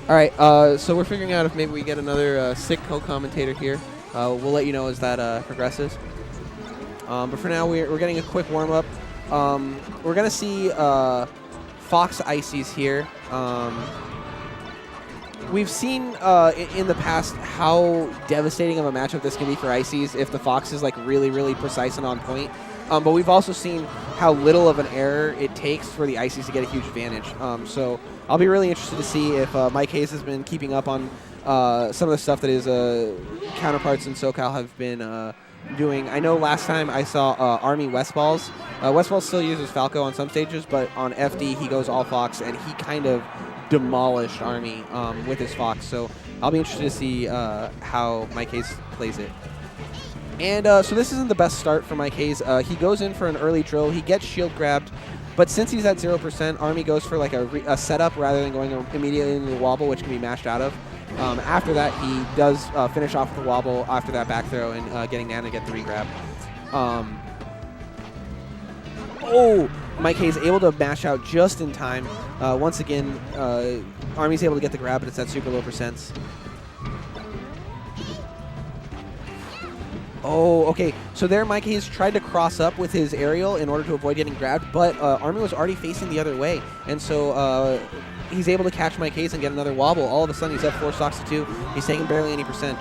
All right, so we're figuring out if maybe we get another sick co-commentator here. We'll let you know as that progresses. But for now, we're getting a quick warm-up. We're going to see Fox Ices here. We've seen in the past how devastating of a matchup this can be for Ices if the Fox is like really, really precise and on point. But we've also seen how little of an error it takes for the Ices to get a huge advantage. So I'll be really interested to see if Mike Haze has been keeping up on some of the stuff that his counterparts in SoCal have been doing. I know last time I saw Army Westballs. Westballs still uses Falco on some stages, but on FD he goes all Fox, and he kind of demolished Army with his Fox. So I'll be interested to see how Mike Haze plays it. And so this isn't the best start for Mike Haze. He goes in for an early drill. He gets shield grabbed. But since he's at 0%, Army goes for like a setup rather than going immediately into the wobble, which can be mashed out of. After that, he does finish off with the wobble after that back throw and getting Nana to get the regrab. Mike Haze able to mash out just in time. Once again, Army's able to get the grab, but it's at super low percents. Oh, okay. So there, Mike Haze tried to cross up with his aerial in order to avoid getting grabbed, but Army was already facing the other way, and so he's able to catch Mike Haze and get another wobble. All of a sudden, he's at 4 stocks to 2. He's taking barely any percent.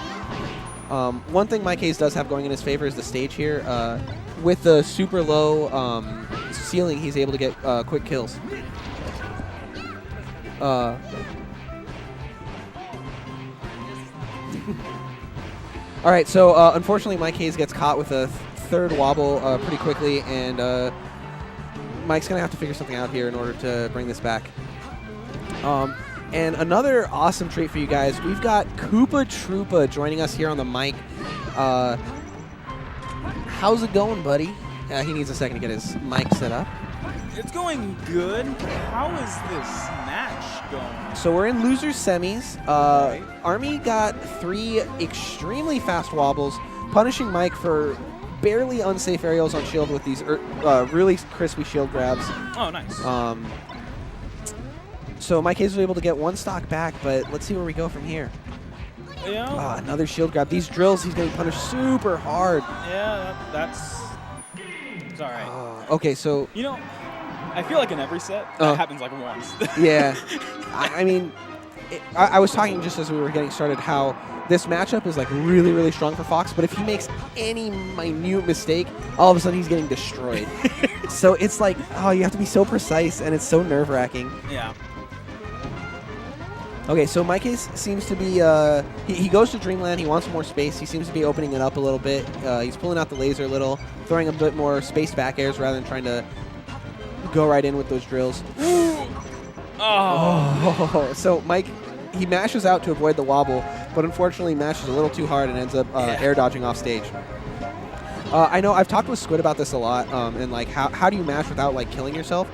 One thing Mike Haze does have going in his favor is the stage here. With the super low ceiling, he's able to get quick kills. All right, so unfortunately, Mike Haze gets caught with a third wobble pretty quickly, and Mike's going to have to figure something out here in order to bring this back. And another awesome treat for you guys, we've got Koopa Troopa joining us here on the mic. How's it going, buddy? He needs a second to get his mic set up. It's going good. How is this match going? So we're in losers semis. Army got 3 extremely fast wobbles, punishing Mike for barely unsafe aerials on shield with these really crispy shield grabs. Oh, nice. So Mike Haze was able to get 1 stock back, but let's see where we go from here. Yeah. Another shield grab. These drills, he's getting punished super hard. Yeah, that's... It's all right. Okay, so... You know, I feel like in every set, that happens like once. Yeah. I mean, I was talking just as we were getting started how this matchup is like really, really strong for Fox, but if he makes any minute mistake, all of a sudden he's getting destroyed. So it's like, you have to be so precise, and it's so nerve-wracking. Yeah. Okay, so Mike Haze seems to be, he goes to Dreamland, he wants more space, he seems to be opening it up a little bit, he's pulling out the laser a little, throwing a bit more spaced back airs rather than trying to go right in with those drills. So Mike, he mashes out to avoid the wobble, but unfortunately mashes a little too hard and ends up air dodging off stage. I know I've talked with Squid about this a lot, and like how do you mash without like killing yourself?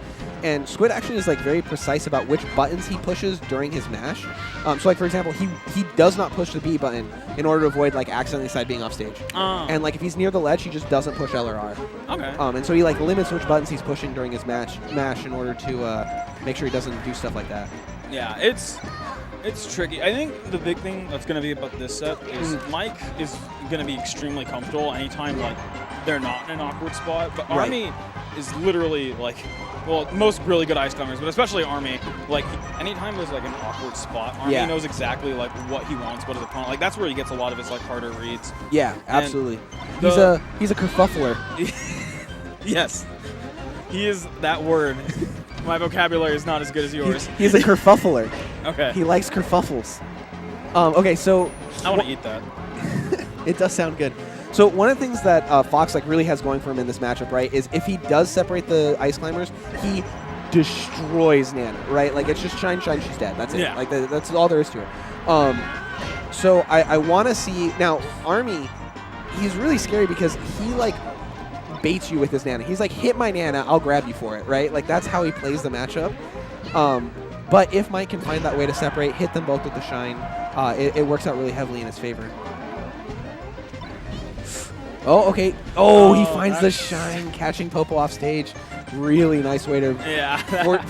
And Squid actually is like very precise about which buttons he pushes during his mash. So like for example, he does not push the B button in order to avoid like accidentally side being off stage. And like if he's near the ledge, he just doesn't push L or R. Okay. And so he like limits which buttons he's pushing during his mash in order to make sure he doesn't do stuff like that. Yeah, it's tricky. I think the big thing that's going to be about this set is Mike is going to be extremely comfortable anytime like they're not in an awkward spot. But Army is literally like, well, most really good ice climbers, but especially Army, like anytime there's like an awkward spot, Army knows exactly like what he wants, what his opponent, like that's where he gets a lot of his like harder reads. Yeah, absolutely. He's a kerfuffler. Yes, he is that word. My vocabulary is not as good as yours. He's a kerfuffler. Okay. He likes kerfuffles. Okay, so I want to eat that. It does sound good. So one of the things that Fox like really has going for him in this matchup, right, is if he does separate the ice climbers, he destroys Nana, right? Like it's just shine, shine, she's dead. That's it. Yeah. Like that's all there is to it. So I want to see now Army. He's really scary because he like baits you with his Nana. He's like, hit my Nana, I'll grab you for it, right? Like that's how he plays the matchup. But if Mike can find that way to separate, hit them both with the shine, it works out really heavily in his favor. Oh, okay. Oh, he finds the shine, catching Popo off stage. Really nice way to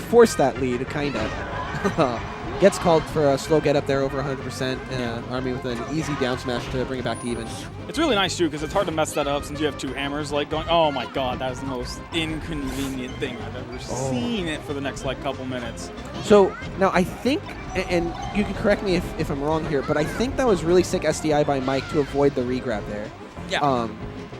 force that lead, kind of. Gets called for a slow get up there over 100%. Army with an easy down smash to bring it back to even. It's really nice, too, because it's hard to mess that up since you have 2 hammers like going, oh my god, that is the most inconvenient thing I've ever seen it for the next like couple minutes. So now I think, and you can correct me if I'm wrong here, but I think that was really sick SDI by Mike to avoid the regrab there. Yeah.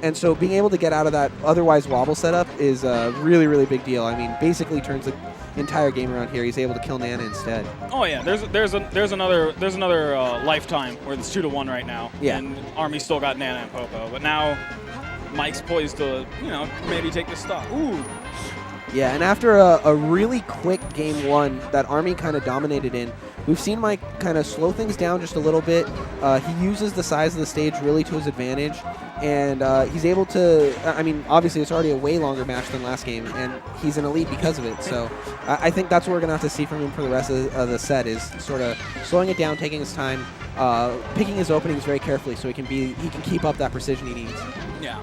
And so being able to get out of that otherwise wobble setup is a really, really big deal. I mean, basically turns the entire game around here. He's able to kill Nana instead. Oh yeah, there's another lifetime where it's 2-1 right now. Yeah. And Army still got Nana and Popo, but now Mike's poised to maybe take the stock. Ooh. Yeah, and after a really quick game 1 that Army kind of dominated in, we've seen Mike kind of slow things down just a little bit. He uses the size of the stage really to his advantage, and he's able to, I mean, obviously it's already a way longer match than last game, and he's an elite because of it. So I think that's what we're going to have to see from him for the rest of the set is sort of slowing it down, taking his time, picking his openings very carefully so he can keep up that precision he needs. Yeah.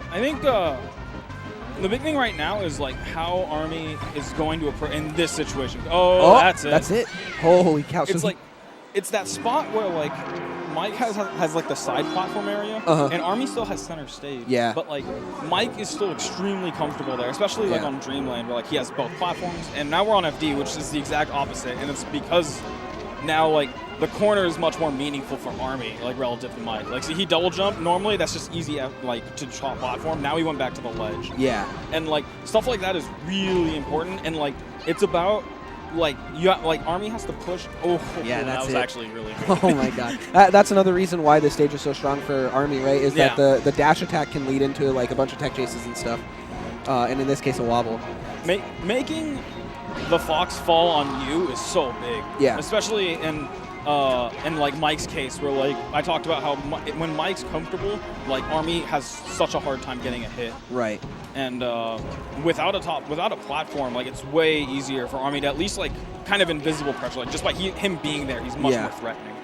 I think the big thing right now is like how Army is going to approach in this situation. Oh, that's it. That's it. Holy cow. It's like, it's that spot where like Mike has like the side platform area, and Army still has center stage. Yeah. But like Mike is still extremely comfortable there, especially like on Dreamland where like he has both platforms, and now we're on FD, which is the exact opposite, and it's because now like the corner is much more meaningful for Army, like relative to Mike. Like, see, he double jumped. Normally, that's just easy, like to chop platform. Now he went back to the ledge. Yeah. And like stuff like that is really important. And like it's about like Army has to push. Oh, yeah, that was actually really good. Oh my god, that's another reason why this stage is so strong for Army, right? Is that the dash attack can lead into like a bunch of tech chases and stuff, and in this case, a wobble. Making the Fox fall on you is so big. Yeah. Especially in like Mike's case, where like I talked about how when Mike's comfortable, like Army has such a hard time getting a hit. Right. And without a platform, like it's way easier for Army to at least like kind of invisible pressure, like just by him being there, he's much more threatening.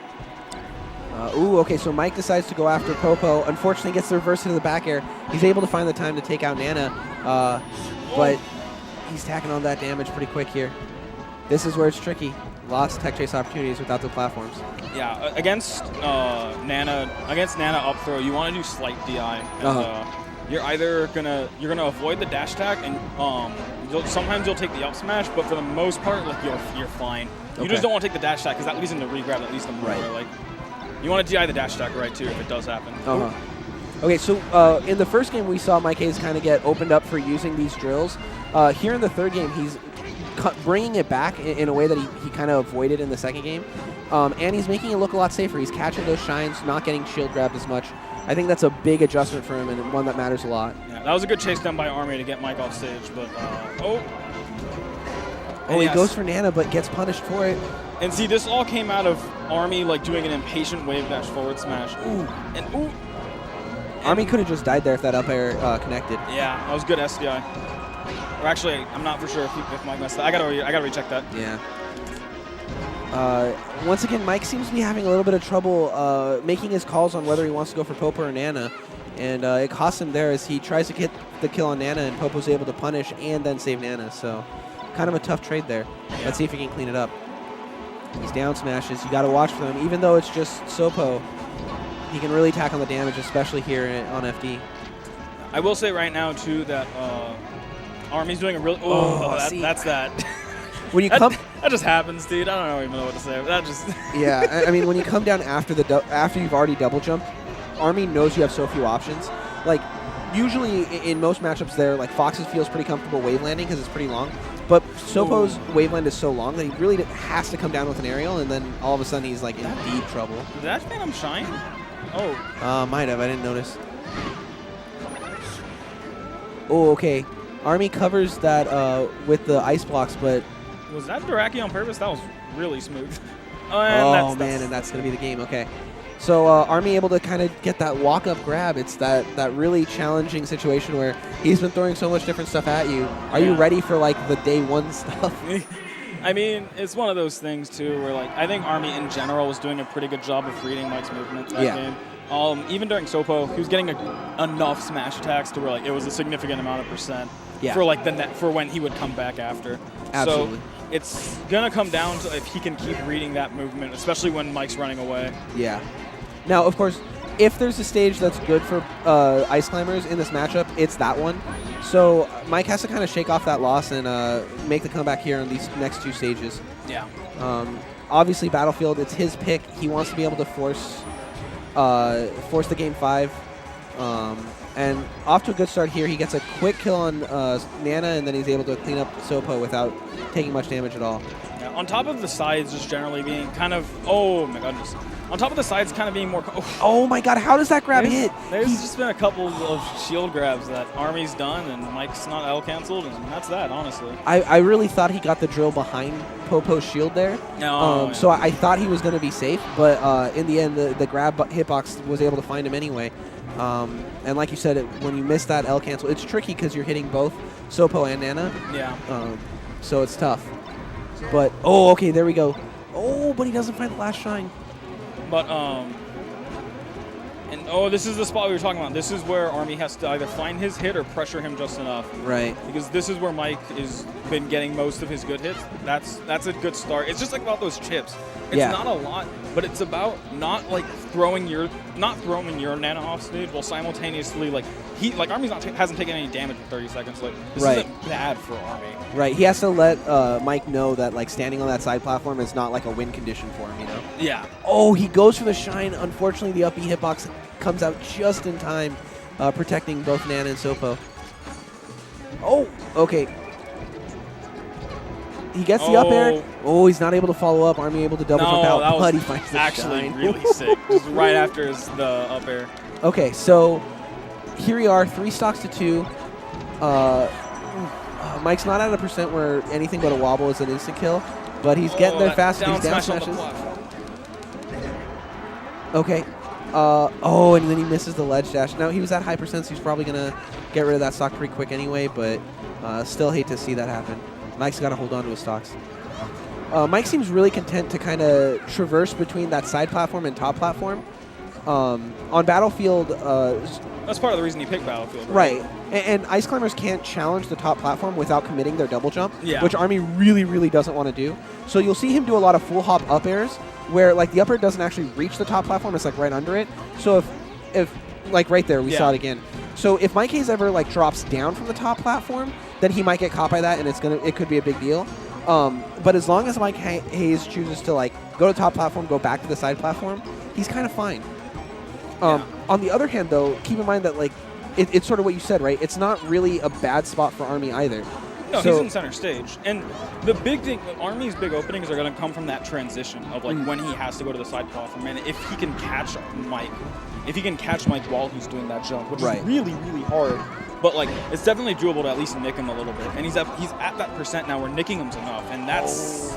Okay, so Mike decides to go after Popo. Unfortunately, gets the reverse into the back air. He's able to find the time to take out Nana, but he's tacking on that damage pretty quick here. This is where it's tricky. Lots of tech chase opportunities without the platforms. Yeah, against Nana up throw, you want to do slight DI. And, you're either gonna avoid the dash attack, and sometimes you'll take the up smash, but for the most part, like you're fine. You just don't want to take the dash attack because that leads into regrab at least more. Right. Like you want to DI the dash attack right too if it does happen. Okay, so in the first game we saw Mike Haze kind of get opened up for using these drills. Here in the third game, he's bringing it back in a way that he kind of avoided in the second game. And he's making it look a lot safer. He's catching those shines, not getting shield grabbed as much. I think that's a big adjustment for him and one that matters a lot. Yeah, that was a good chase done by Army to get Mike off stage, but he goes for Nana but gets punished for it. And see, this all came out of Army like doing an impatient wave dash forward smash. Army could have just died there if that up air connected. Yeah, that was good SDI. Or actually, I'm not for sure if Mike messed up. I gotta recheck that. Yeah. Once again, Mike seems to be having a little bit of trouble making his calls on whether he wants to go for Popo or Nana. And it costs him there as he tries to get the kill on Nana, and Popo's able to punish and then save Nana. So kind of a tough trade there. Yeah. Let's see if he can clean it up. These down smashes, you got to watch for them. Even though it's just Sopo, he can really tack on the damage, especially here on FD. I will say right now, too, that Army's doing a really... that's that. When you come... That just happens, dude. I don't even know what to say. That just... Yeah, I mean, when you come down after you've already double jumped, Army knows you have so few options. Like, usually in most matchups there, like, Fox's feels pretty comfortable wave landing because it's pretty long. But Sopo's waveland is so long that he really has to come down with an aerial, and then all of a sudden he's like in deep trouble. Did that Phantom shine? Might have. I didn't notice. Oh, okay. Army covers that with the ice blocks, but... Was that Daraki on purpose? That was really smooth. And that's going to be the game. Okay. So Army able to kind of get that walk-up grab. It's that really challenging situation where he's been throwing so much different stuff at you. Are you ready for, like, the day one stuff? I mean, it's one of those things, too, where, like, I think Army in general was doing a pretty good job of reading Mike's movement that game. Even during Sopo, he was getting enough smash attacks to where, like, it was a significant amount of percent for, like, for when he would come back after. Absolutely. So it's going to come down to if he can keep reading that movement, especially when Mike's running away. Yeah. Now, of course, if there's a stage that's good for Ice Climbers in this matchup, it's that one. So Mike has to kind of shake off that loss and make the comeback here on these next 2 stages. Yeah. Obviously, Battlefield, it's his pick. He wants to be able to force the game 5. And off to a good start here. He gets a quick kill on Nana, and then he's able to clean up Sopo without taking much damage at all. Yeah, on top of the sides just generally being kind of, oh my goodness. On top of the sides kind of being more, oh my god, how does that grab hit? There's just been a couple of shield grabs that Army's done, and Mike's not L-canceled, and that's that, honestly. I really thought he got the drill behind Popo's shield there. No. So I thought he was going to be safe, but in the end, the grab hitbox was able to find him anyway. And like you said, when you miss that L cancel, it's tricky because you're hitting both Sopo and Nana. Yeah. So it's tough. But, oh, okay, there we go. Oh, but he doesn't find the last shine. But, this is the spot we were talking about. This is where Army has to either find his hit or pressure him just enough. Right. Because this is where Mike has been getting most of his good hits. That's a good start. It's just like about those chips. It's not a lot, but it's about not throwing your Nana off stage while simultaneously Army's hasn't taken any damage for 30 seconds. This isn't bad for Army. Right. He has to let Mike know that standing on that side platform is not a win condition for him, you know? Yeah. Oh, he goes for the shine. Unfortunately, the up E hitbox comes out just in time, protecting both Nana and Sopo. Oh, okay. He gets the up air. Oh, he's not able to follow up. Army able to double jump out, but he finds the actually shine. Really sick. Just right after the up air. Okay, so here we are, 3 stocks to 2. Mike's not at a percent where anything but a wobble is an instant kill, but he's getting there fast. He's down smashes. Okay. And then he misses the ledge dash. Now, he was at high percent, so he's probably going to get rid of that stock pretty quick anyway, but still hate to see that happen. Mike's got to hold on to his stocks. Mike seems really content to kind of traverse between that side platform and top platform. On Battlefield... that's part of the reason he picked Battlefield. Right. And Ice Climbers can't challenge the top platform without committing their double jump, which Army really, really doesn't want to do. So you'll see him do a lot of full hop up airs where the up air doesn't actually reach the top platform. It's right under it. So if right there, we saw it again. So if Mike Haze ever drops down from the top platform, then he might get caught by that, and it could be a big deal. But as long as Mike Haze chooses to go to top platform, go back to the side platform, he's kind of fine. On the other hand, though, keep in mind that it's sort of what you said, right? It's not really a bad spot for Army either. No, he's in center stage. And the big thing, Army's big openings are going to come from that transition of when he has to go to the side platform. And if he can catch Mike, while he's doing that jump, which is really, really hard. But it's definitely doable to at least nick him a little bit. And he's at that percent now where nicking him's enough. And that's...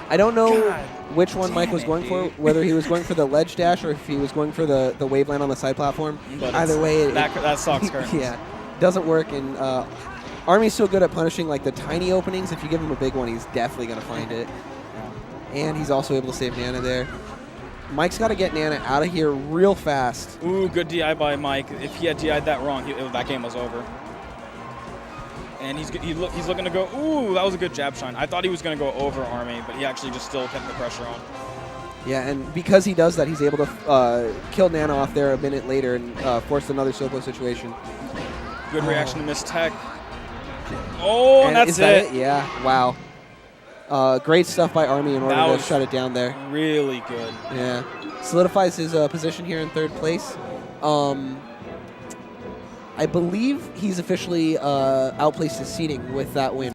I don't know which one Mike was going for, whether he was going for the ledge dash or if he was going for the waveland on the side platform. But either way, that sucks currently. Yeah, doesn't work. And Army's so good at punishing the tiny openings. If you give him a big one, he's definitely going to find it. And he's also able to save Nana there. Mike's got to get Nana out of here real fast. Ooh, good DI by Mike. If he had DI'd that wrong, that game was over. And he's looking to go, ooh, that was a good jab shine. I thought he was going to go over Army, but he actually just still kept the pressure on. Yeah, and because he does that, he's able to kill Nana off there a minute later and force another Sopo situation. Good reaction to miss tech. Oh, and that's it. Yeah, wow. Great stuff by Army in order to shut it down there. Really good. Yeah. Solidifies his position here in 3rd place. I believe he's officially outplaced his seating with that win.